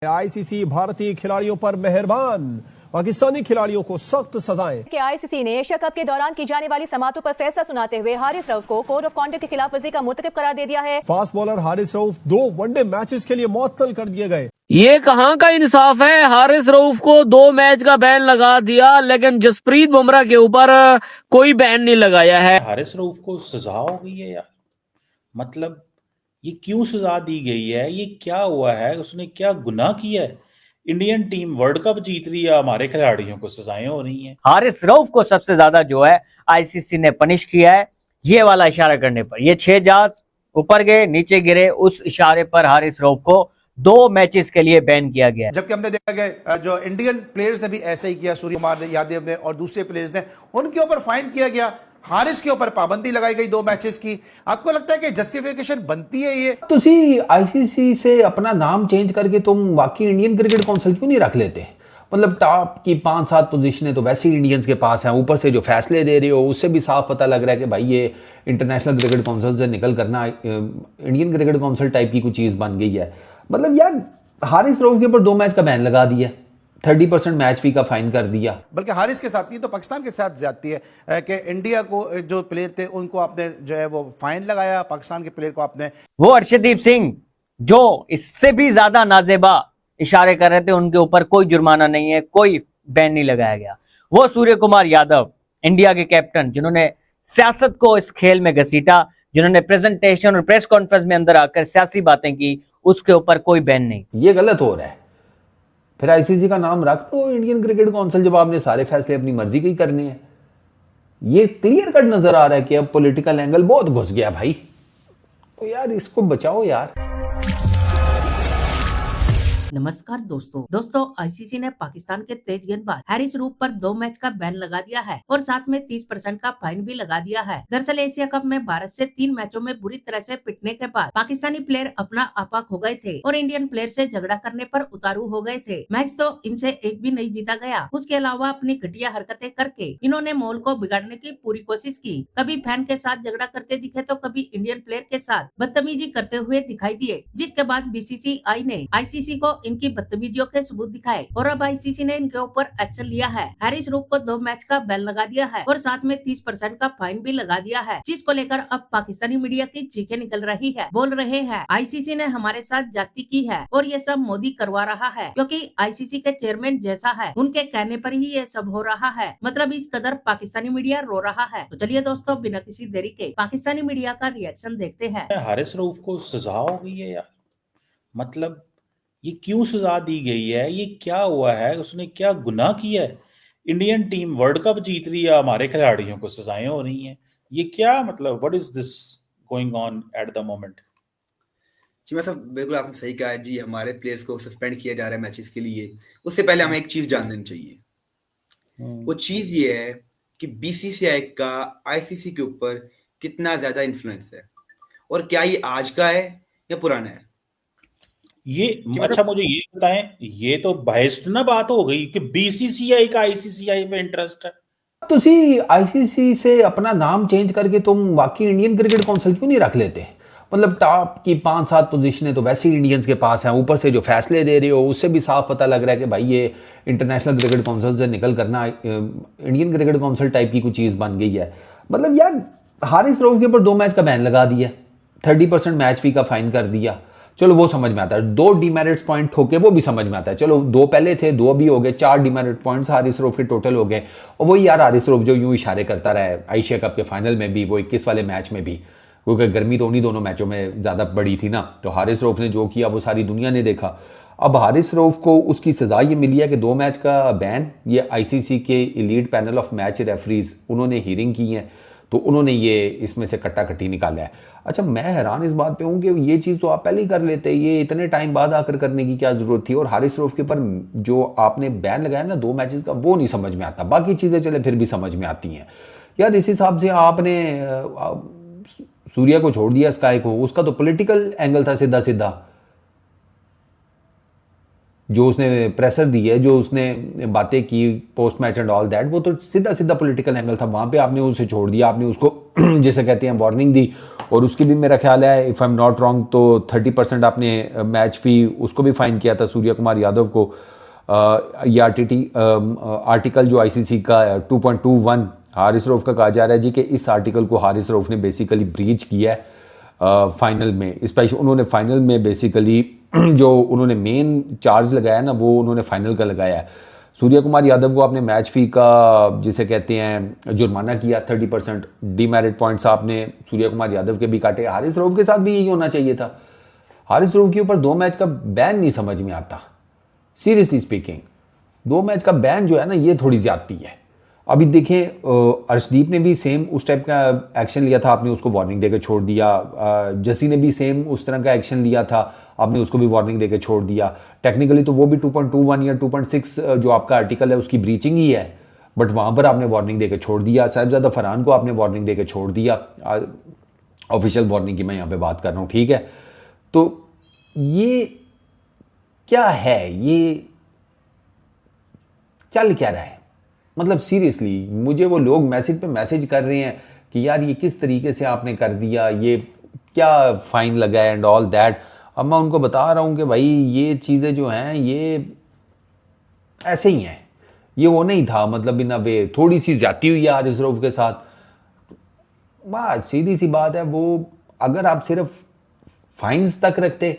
ICC भारतीय खिलाड़ियों पर मेहरबान, पाकिस्तानी खिलाड़ियों को सख्त सजाएं। कि आईसीसी ने एशिया कप के दौरान की जाने वाली समातों पर फैसला सुनाते हुए हारिस रऊफ को कोड ऑफ कॉन्डक्ट की खिलाफ वर्जी का मुर्तकब करार दे दिया है। Fast bowler Haris Rauf 2 one day matches के लिए मुअत्तल कर दिए गए। ये कहां का इंसाफ है। हारिस रऊफ को 2 मैच का बैन लगा दिया, लेकिन जसप्रीत बुमराह के ऊपर कोई बैन नहीं लगाया है। हारिस रऊफ को सजा हो गई है यार, मतलब ये क्यों सजा दी गई है? ये क्या हुआ है? उसने क्या गुनाह किया है? इंडियन टीम वर्ल्ड कप जीत रही है, हमारे खिलाड़ियों को सजाएं हो रही हैं। हारिस रऊफ को सबसे ज्यादा जो है आईसीसी ने पनिश किया है, ये वाला इशारा करने पर। ये 6 जहाज ऊपर गए नीचे गिरे, उस इशारे पर हारिस रऊफ को 2 मैचेस के लिए बैन किया गया। जबकि हमने देखा गया जो इंडियन प्लेयर्स ने भी ऐसा ही किया, सूर्य कुमार यादव ने और दूसरे प्लेयर्स ने, उनके ऊपर फाइन किया गया। हारिस के ऊपर पाबंदी लगाई गई 2 मैचेस की। आपको लगता है कि जस्टिफिकेशन बनती है ये? तुसी आईसीसी से अपना नाम चेंज करके तुम वाकई इंडियन क्रिकेट काउंसिल क्यों नहीं रख लेते? मतलब टॉप की 5-7 पोजीशनें तो वैसे ही इंडियंस के पास हैं, ऊपर से जो फैसले दे रहे हो उससे भी साफ पता लग रहा है कि भाई ये इंटरनेशनल क्रिकेट काउंसिल से निकल करना इंडियन क्रिकेट काउंसिल टाइप की कोई चीज़ बन गई है। मतलब यार हारिस रऊफ के ऊपर 2 मैच का बैन लगा दिया, 30% मैच फी का फाइन कर दिया। बल्कि हारिस के साथ नहीं तो पाकिस्तान के साथ ज्यादती है कि इंडिया को जो प्लेयर थे उनको आपने जो है वो फाइन लगाया, पाकिस्तान के प्लेयर को आपने। वो अर्शदीप सिंह जो इससे भी ज्यादा नाजेबा इशारे कर रहे थे, उनके ऊपर कोई जुर्माना नहीं है, कोई बैन नहीं लगाया गया। वो सूर्य कुमार यादव इंडिया के कैप्टन, जिन्होंने सियासत को इस खेल में घसीटा, जिन्होंने प्रेजेंटेशन और प्रेस कॉन्फ्रेंस में अंदर आकर सियासी बातें की, उसके ऊपर कोई बैन नहीं। ये गलत हो रहा है। फिर आईसीसी का नाम रख दो इंडियन क्रिकेट काउंसिल, जब आपने सारे फैसले अपनी मर्जी के ही करने हैं। ये क्लियर कट नजर आ रहा है कि अब पॉलिटिकल एंगल बहुत घुस गया भाई, तो यार इसको बचाओ यार। नमस्कार दोस्तों आईसीसी ने पाकिस्तान के तेज गेंदबाज हारिस रऊफ पर 2 मैच का बैन लगा दिया है और साथ में 30% का फाइन भी लगा दिया है। दरअसल एशिया कप में भारत से 3 मैचों में बुरी तरह से पिटने के बाद पाकिस्तानी प्लेयर अपना आपा खो गए थे और इंडियन प्लेयर से झगड़ा करने पर उतारू हो गए थे। मैच तो इनसे एक भी नहीं जीता गया। उसके अलावा अपनी घटिया हरकतें करके इन्होंने माहौल को बिगाड़ने की पूरी कोशिश की। कभी फैन के साथ झगड़ा करते दिखे तो कभी इंडियन प्लेयर के साथ बदतमीजी करते हुए दिखाई दिए, जिसके बाद बीसीसीआई ने आईसीसी को इनकी बदतमीजियों के सबूत दिखाए और अब आईसीसी ने इनके ऊपर एक्शन लिया है। हारिस रऊफ को 2 मैच का बैन लगा दिया है और साथ में 30% का फाइन भी लगा दिया है, जिसको लेकर अब पाकिस्तानी मीडिया की चीखें निकल रही है। बोल रहे हैं आईसीसी ने हमारे साथ जाति की है और ये सब मोदी करवा रहा है, क्योंकि आईसीसी के चेयरमैन जैसा है, उनके कहने पर ही ये सब हो रहा है। मतलब इस कदर पाकिस्तानी मीडिया रो रहा है। तो चलिए दोस्तों, बिना किसी देरी के पाकिस्तानी मीडिया का रिएक्शन देखते हैं। हारिस रऊफ को सजा हो गई है यार, मतलब ये क्यों सजा दी गई है? ये क्या हुआ है? उसने क्या गुनाह किया है? इंडियन टीम वर्ल्ड कप जीत रही है, हमारे खिलाड़ियों को सजाएं हो रही हैं। ये क्या मतलब, what is this going on at the moment? जी मैं सब बिल्कुल आपने सही कहा है जी, हमारे प्लेयर्स को सस्पेंड किया जा रहा है मैचेस के लिए। उससे पहले हमें एक चीज जान लेनी चाहिए। वो चीज ये है कि बीसीसीआई का आईसीसी के ऊपर कितना ज्यादा इन्फ्लुएंस है और क्या ये आज का है या पुराना है। ये अच्छा मुझे ये बताएं, ये तो बायस्ड ना बात हो गई कि बीसीसीआई का आईसीसीआई पे इंटरेस्ट है। तुसी आईसीसी से अपना नाम चेंज करके तुम वाकई इंडियन क्रिकेट काउंसिल क्यों नहीं रख लेते? मतलब टॉप की 5-7 पोजीशनें तो वैसे ही इंडियंस के पास हैं, ऊपर से जो फैसले दे रहे हो उससे भी साफ पता लग रहा है कि भाई ये इंटरनेशनल क्रिकेट काउंसिल से निकल करना इंडियन क्रिकेट काउंसिल टाइप की कोई चीज़ बन गई है। मतलब यार हारिस रऊफ के ऊपर 2 मैच का बैन लगा दिया, 30% मैच फी का फाइन कर दिया। चलो वो समझ में आता है, 2 डीमेरिट्स पॉइंट ठोके वो भी समझ में आता है। चलो 2 पहले थे, 2 भी हो गए, 4 डीमेरिट पॉइंट्स हारिस रऊफ के टोटल हो गए। और वही यार हारिस रऊफ जो यूं इशारे करता रहा है एशिया कप के फाइनल में भी, वो 21 वाले मैच में भी, क्योंकि गर्मी तो उन्हीं दोनों मैचों में ज़्यादा बड़ी थी ना, तो हारिस रऊफ ने जो किया वो सारी दुनिया ने देखा। अब हारिस रऊफ को उसकी सज़ा ये मिली है कि 2 मैच का बैन। ये आईसीसी के elite panel of match referees, उन्होंने हियरिंग की है, तो उन्होंने ये इसमें से कट्टा कट्टी निकाला है। अच्छा मैं हैरान इस बात पे हूँ कि ये चीज़ तो आप पहले ही कर लेते, ये इतने टाइम बाद आकर करने की क्या ज़रूरत थी? और हारिस रऊफ के ऊपर जो आपने बैन लगाया ना 2 मैचेस का, वो नहीं समझ में आता। बाकी चीज़ें चले फिर भी समझ में आती हैं यार। इस हिसाब से आपने सूर्या को छोड़ दिया, स्काई को, उसका तो पॉलिटिकल एंगल था सीधा सीधा। जो उसने प्रेशर दी है, जो उसने बातें की post match and all that, वो तो सीधा सीधा पॉलिटिकल एंगल था। वहाँ पे आपने उसे छोड़ दिया, आपने उसको जिसे कहते हैं वार्निंग दी, और उसकी भी मेरा ख्याल है if I am not wrong तो 30% आपने मैच फी उसको भी फाइन किया था सूर्य कुमार यादव को। ये आर्टिकल जो आईसीसी का 2.21 हारिस रऊफ का कहा जा रहा है जी कि इस आर्टिकल को हारिस रऊफ ने बेसिकली ब्रीच किया है फाइनल में। स्पेशल उन्होंने फाइनल में बेसिकली जो उन्होंने मेन चार्ज लगाया ना वो उन्होंने फाइनल का लगाया है। सूर्य कुमार यादव को आपने मैच फी का जिसे कहते हैं जुर्माना किया 30%, डीमेरिट पॉइंट्स आपने सूर्य कुमार यादव के भी काटे। हारिस रऊफ के साथ भी यही होना चाहिए था। हारिस रऊफ के ऊपर 2 मैच का बैन नहीं समझ में आता, सीरियसली स्पीकिंग। 2 मैच का बैन जो है ना ये थोड़ी ज्यादती है। अभी देखें अर्शदीप ने भी सेम उस टाइप का एक्शन लिया था, आपने उसको वार्निंग देकर छोड़ दिया। जसी ने भी सेम उस तरह का एक्शन लिया था, आपने उसको भी वार्निंग देकर छोड़ दिया। टेक्निकली तो वो भी 2.21 या 2.6 जो आपका आर्टिकल है उसकी ब्रीचिंग ही है, बट वहाँ पर आपने वार्निंग देकर छोड़ दिया। साहिबजादा फरहान को आपने वार्निंग देकर छोड़ दिया। ऑफिशियल वार्निंग की मैं यहाँ पे बात कर रहा हूँ, ठीक है। तो ये क्या है, ये चल क्या रहा है? मतलब सीरियसली मुझे वो लोग मैसेज पे मैसेज कर रहे हैं कि यार ये किस तरीके से आपने कर दिया, ये क्या फाइन लगा है एंड ऑल दैट। अब मैं उनको बता रहा हूँ कि भाई ये चीज़ें जो हैं ये ऐसे ही हैं, ये वो नहीं था। मतलब इन वे थोड़ी सी ज्यादती हुई है हारिस रऊफ के साथ। बात सीधी सी बात है, वो अगर आप सिर्फ फाइन्स तक रखते,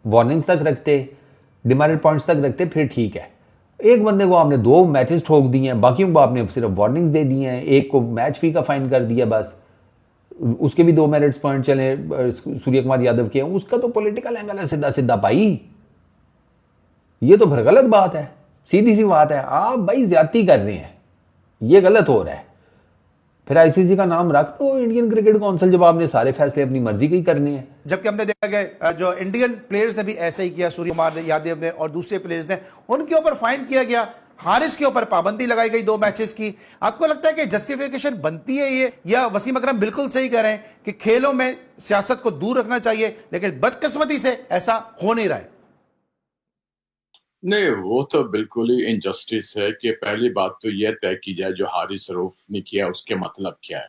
वार्निंग्स तक रखते, डिमेरिट पॉइंट्स तक रखते फिर ठीक है। एक बंदे को आपने 2 मैचेस ठोक दिए हैं, बाकियों को आपने सिर्फ वार्निंग्स दे दी हैं, एक को मैच फी का फाइन कर दिया बस। उसके भी 2 मेरिट्स पॉइंट चले सूर्य कुमार यादव के, उसका तो पॉलिटिकल एंगल है सीधा सीधा भाई। ये तो फिर गलत बात है, सीधी सी बात है। आप भाई ज्यादती कर रहे हैं, ये गलत हो रहा है। फिर आईसीसी का नाम रख दो इंडियन क्रिकेट काउंसिल, जब आपने सारे फैसले अपनी मर्जी के ही करने हैं। जबकि हमने देखा कि जो इंडियन प्लेयर्स ने भी ऐसे ही किया, सूर्य कुमार यादव ने और दूसरे प्लेयर्स ने, उनके ऊपर फाइन किया गया। हारिस के ऊपर पाबंदी लगाई गई 2 मैचेस की। आपको लगता है कि जस्टिफिकेशन बनती है ये, या वसीम अकरम बिल्कुल सही कह रहे हैं कि खेलों में सियासत को दूर रखना चाहिए, लेकिन बदकिस्मती से ऐसा हो नहीं रहा है? नहीं, वो तो बिल्कुल ही इनजस्टिस है कि पहली बात तो यह तय की जाए जो हारिस रऊफ ने किया उसके मतलब क्या है,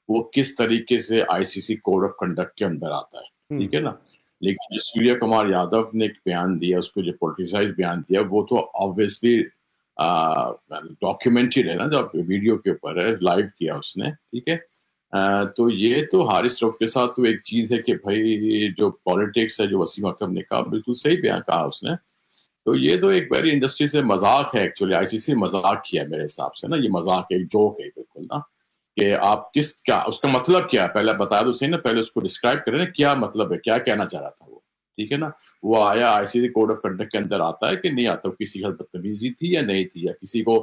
वो किस तरीके से आईसीसी कोड ऑफ कंडक्ट के अंदर आता है, ठीक है ना। लेकिन जो सूर्य कुमार यादव ने एक बयान दिया, उसको जो पोलिटिसाइज बयान दिया, वो तो ऑब्वियसली डॉक्यूमेंटेड है ना, जो वीडियो के ऊपर है, लाइव किया उसने, ठीक है। तो ये तो हारिस रऊफ के साथ तो एक चीज है कि भाई जो पॉलिटिक्स है, जो वसीम अकरम ने कहा बिल्कुल सही बयान कहा उसने। तो ये तो एक वेरी इंडस्ट्री से मजाक है, एक्चुअली आईसीसी मजाक किया मेरे हिसाब से ना, ये मजाक है, जोक है बिल्कुल ना, कि आप क्या उसका मतलब क्या है पहले बता दो सही ना, पहले उसको डिस्क्राइब करें ना, क्या मतलब है, क्या कहना चाह रहा था वो, ठीक है ना। वो आया आईसीसी कोड ऑफ कंडक्ट के अंदर आता है कि नहीं आता, किसी का बदतमीजी थी या नहीं थी, या किसी को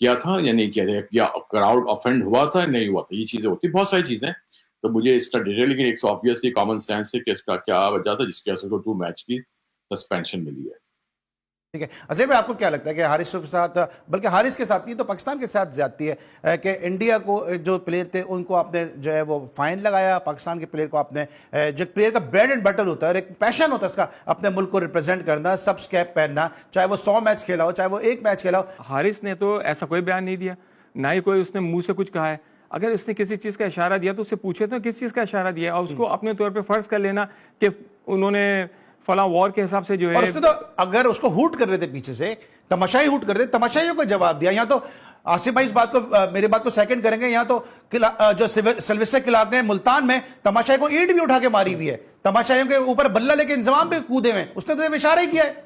किया था या नहीं किया, या क्राउड ऑफेंड हुआ था या नहीं हुआ था, ये चीजें होती, बहुत सारी चीजें। तो मुझे इसका डिटेल, लेकिन एक ऑब्वियसली कॉमन सेंस है कि इसका क्या वजह था जिसकी वजह से उसको 2 मैच की सस्पेंशन मिली है। ठीक है, अजय भाई आपको क्या लगता है कि हारिस के साथ, बल्कि हारिस के साथ नहीं तो पाकिस्तान के साथ ज्यादती है कि इंडिया को जो प्लेयर थे उनको आपने जो है वो फाइन लगाया, पाकिस्तान के प्लेयर को आपने, जो प्लेयर का ब्रेड एंड बटर होता है और एक पैशन होता है इसका अपने मुल्क को रिप्रेजेंट करना, सब कैप पहनना, चाहे वो 100 मैच खेला हो, चाहे वो 1 मैच खेला हो। हारिस ने तो ऐसा कोई बयान नहीं दिया, ना ही कोई उसने मुंह से कुछ कहा है। अगर उसने किसी चीज का इशारा दिया तो उससे पूछे तो किस चीज का इशारा दिया, और उसको अपने तौर पर फर्ज कर लेना कि उन्होंने फला वॉर के हिसाब से जो है, और उसने तो अगर उसको हुट कर रहे थे पीछे से, तमाशाई हुट कर रहे थे, तमाशाइयों को जवाब दिया। यहाँ तो आसिफ भाई इस बात को, मेरी बात को सेकंड करेंगे, यहाँ तो जो सिल्वेस्टर क्लार्क ने मुल्तान में तमाशाई को ईंट भी उठा के मारी हुई है, तमाशाइयों के ऊपर बल्ला लेके इंतजाम पे कूदे हुए, उसने तो इशारा ही किया है।